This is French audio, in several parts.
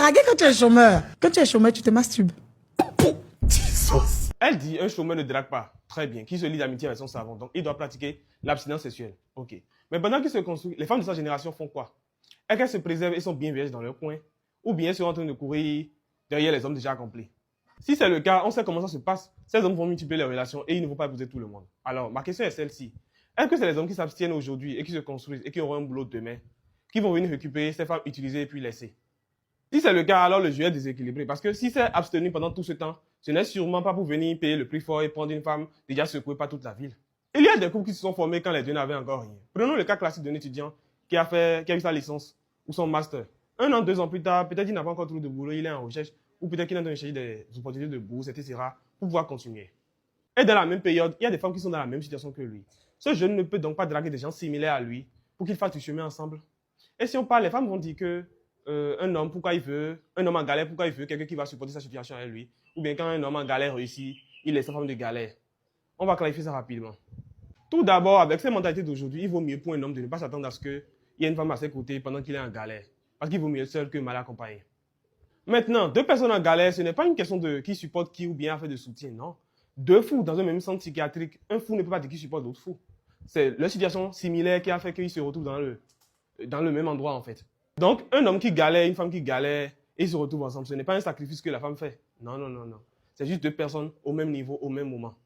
draguer quand tu es chômeur. Quand tu es chômeur, tu te masturbes. Elle dit, un chômeur ne drague pas. Très bien. Qui se lie d'amitié avec son savon. Donc, il doit pratiquer l'abstinence sexuelle. Ok. Mais pendant qu'il se construit, les femmes de sa génération font quoi? Est-ce qu'elles se préservent et sont bien vierges dans leur coin? Ou bien elles sont en train de courir derrière les hommes déjà accomplis? Si c'est le cas, on sait comment ça se passe. Ces hommes vont multiplier les relations et ils ne vont pas épouser tout le monde. Alors, ma question est celle-ci. Est-ce que c'est les hommes qui s'abstiennent aujourd'hui et qui se construisent et qui auront un boulot demain, qui vont venir récupérer ces femmes utilisées et puis laisser? Si c'est le cas, alors le jeu est déséquilibré. Parce que si c'est abstenu pendant tout ce temps, ce n'est sûrement pas pour venir payer le prix fort et prendre une femme déjà secouée par toute la ville. Il y a des couples qui se sont formés quand les deux n'avaient encore rien. Prenons le cas classique d'un étudiant qui a eu sa licence ou son master. 1 an, 2 ans plus tard, peut-être qu'il n'a pas encore trouvé de boulot, il est en recherche, ou peut-être qu'il est en train de chercher des opportunités de bourse, etc., pour pouvoir continuer. Et dans la même période, il y a des femmes qui sont dans la même situation que lui. Ce jeune ne peut donc pas draguer des gens similaires à lui pour qu'ils fassent du chemin ensemble. Et si on parle, les femmes vont dire que un homme, pourquoi il veut, un homme en galère, pourquoi il veut quelqu'un qui va supporter sa situation avec lui, ou bien quand un homme en galère réussit, il laisse sa femme de galère. On va clarifier ça rapidement. Tout d'abord, avec ces mentalités d'aujourd'hui, il vaut mieux pour un homme de ne pas s'attendre à ce qu'il y ait une femme à ses côtés pendant qu'il est en galère. Parce qu'il vaut mieux seul que mal accompagné. Maintenant, 2 personnes en galère, ce n'est pas une question de qui supporte qui ou bien fait de soutien, non. 2 fous dans un même centre psychiatrique, un fou ne peut pas dire qui supporte l'autre fou. C'est leur situation similaire qui a fait qu'ils se retrouvent dans le même endroit en fait. Donc, un homme qui galère, une femme qui galère, et ils se retrouvent ensemble, ce n'est pas un sacrifice que la femme fait. Non, non, non, non. C'est juste 2 personnes au même niveau, au même moment.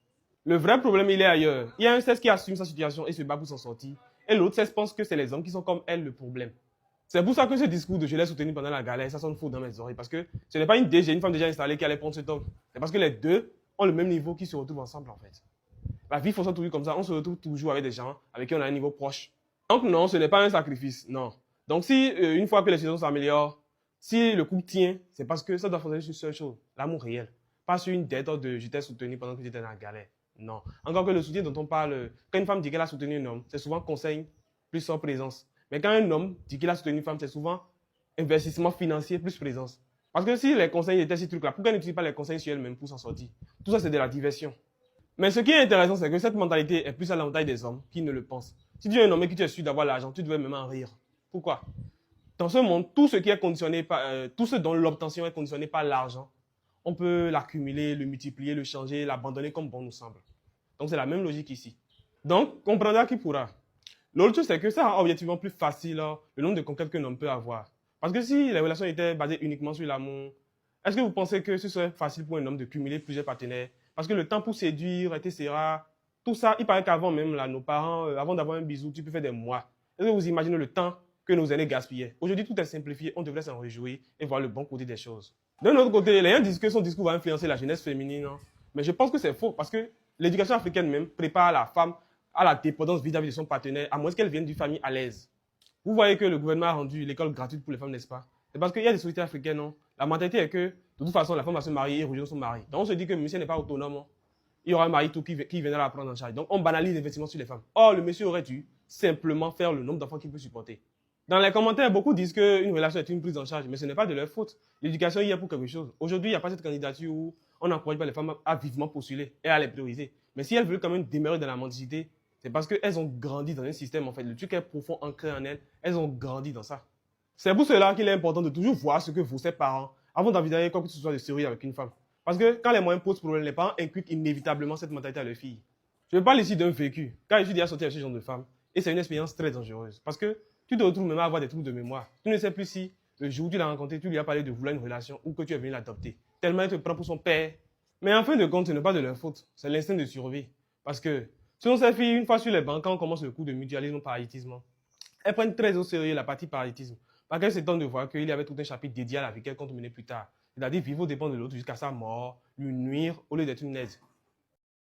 Le vrai problème, il est ailleurs. Il y a un sexe qui assume sa situation et se bat pour s'en sortir. Et l'autre sexe pense que c'est les hommes qui sont comme elle le problème. C'est pour ça que ce discours de je l'ai soutenu pendant la galère, ça sonne faux dans mes oreilles. Parce que ce n'est pas une femme déjà installée qui allait prendre cet homme. C'est parce que les deux ont le même niveau qui se retrouvent ensemble en fait. La vie fonctionne toujours comme ça. On se retrouve toujours avec des gens avec qui on a un niveau proche. Donc non, ce n'est pas un sacrifice. Non. Donc si une fois que les situations s'améliorent, si le couple tient, c'est parce que ça doit fonctionner sur une seule chose, l'amour réel. Pas sur une dette de je t'ai soutenu pendant que j'étais dans la galère. Non. Encore que le soutien dont on parle, quand une femme dit qu'elle a soutenu un homme, c'est souvent conseil plus sans présence. Mais quand un homme dit qu'il a soutenu une femme, c'est souvent investissement financier plus présence. Parce que si les conseils étaient ces trucs-là, pourquoi n'utilise pas les conseils sur elle-même pour s'en sortir? Tout ça, c'est de la diversion. Mais ce qui est intéressant, c'est que cette mentalité est plus à l'avantage des hommes qui ne le pensent. Si tu es un homme et que tu es sûr d'avoir l'argent, tu devrais même en rire. Pourquoi? Dans ce monde, tout ce qui est conditionné par, tout ce dont l'obtention est conditionnée par l'argent, on peut l'accumuler, le multiplier, le changer, l'abandonner comme bon nous semble. Donc c'est la même logique ici. Donc, comprendra qui pourra. L'autre chose, c'est que ça rend objectivement plus facile le nombre de conquêtes qu'un homme peut avoir. Parce que si les relations étaient basées uniquement sur l'amour, est-ce que vous pensez que ce serait facile pour un homme de cumuler plusieurs partenaires? Parce que le temps pour séduire, etc., tout ça, il paraît qu'avant même, là, nos parents, avant d'avoir un bisou, tu peux faire des mois. Est-ce que vous imaginez le temps que nos aînés gaspillaient? Aujourd'hui, tout est simplifié, on devrait s'en réjouir et voir le bon côté des choses. D'un autre côté, les gens disent que son discours va influencer la jeunesse féminine. Mais je pense que c'est faux parce que l'éducation africaine même prépare la femme à la dépendance vis-à-vis de son partenaire, à moins qu'elle vienne d'une famille à l'aise. Vous voyez que le gouvernement a rendu l'école gratuite pour les femmes, n'est-ce pas? C'est parce qu'il y a des sociétés africaines, non? La mentalité est que, de toute façon, la femme va se marier et rejoindre son mari. Donc on se dit que le monsieur n'est pas autonome. Il y aura un mari tout qui viendra la prendre en charge. Donc on banalise l'investissement sur les femmes. Or, le monsieur aurait dû simplement faire le nombre d'enfants qu'il peut supporter. Dans les commentaires, beaucoup disent qu'une relation est une prise en charge, mais ce n'est pas de leur faute. L'éducation y est pour quelque chose. Aujourd'hui, il n'y a pas cette candidature où on n'encourage pas les femmes à vivement postuler et à les prioriser. Mais si elles veulent quand même demeurer dans la mendicité, c'est parce qu'elles ont grandi dans un système, en fait. Le truc est profond, ancré en elles. Elles ont grandi dans ça. C'est pour cela qu'il est important de toujours voir ce que vos parents, avant d'envisager quoi que ce soit de sérieux avec une femme. Parce que quand les moyens posent problème, les parents inculquent inévitablement cette mentalité à leurs filles. Je parle ici d'un vécu. Quand je suis déjà sorti avec ce genre de femme, et c'est une expérience très dangereuse. Parce que tu te retrouves même à avoir des troubles de mémoire. Tu ne sais plus si le jour où tu l'as rencontré, tu lui as parlé de vouloir une relation ou que tu es venu l'adopter. Tellement elle te prend pour son père. Mais en fin de compte, ce n'est pas de leur faute. C'est l'instinct de survie. Parce que, selon ces filles, une fois sur les bancs, quand on commence le cours de mutualisme ou parasitisme, elles prennent très au sérieux la partie parasitisme. Parce qu'elles s'étonnent de voir qu'il y avait tout un chapitre dédié à la vie qu'elles comptent mener plus tard. C'est-à-dire vivre aux dépens de l'autre jusqu'à sa mort, lui nuire au lieu d'être une aide.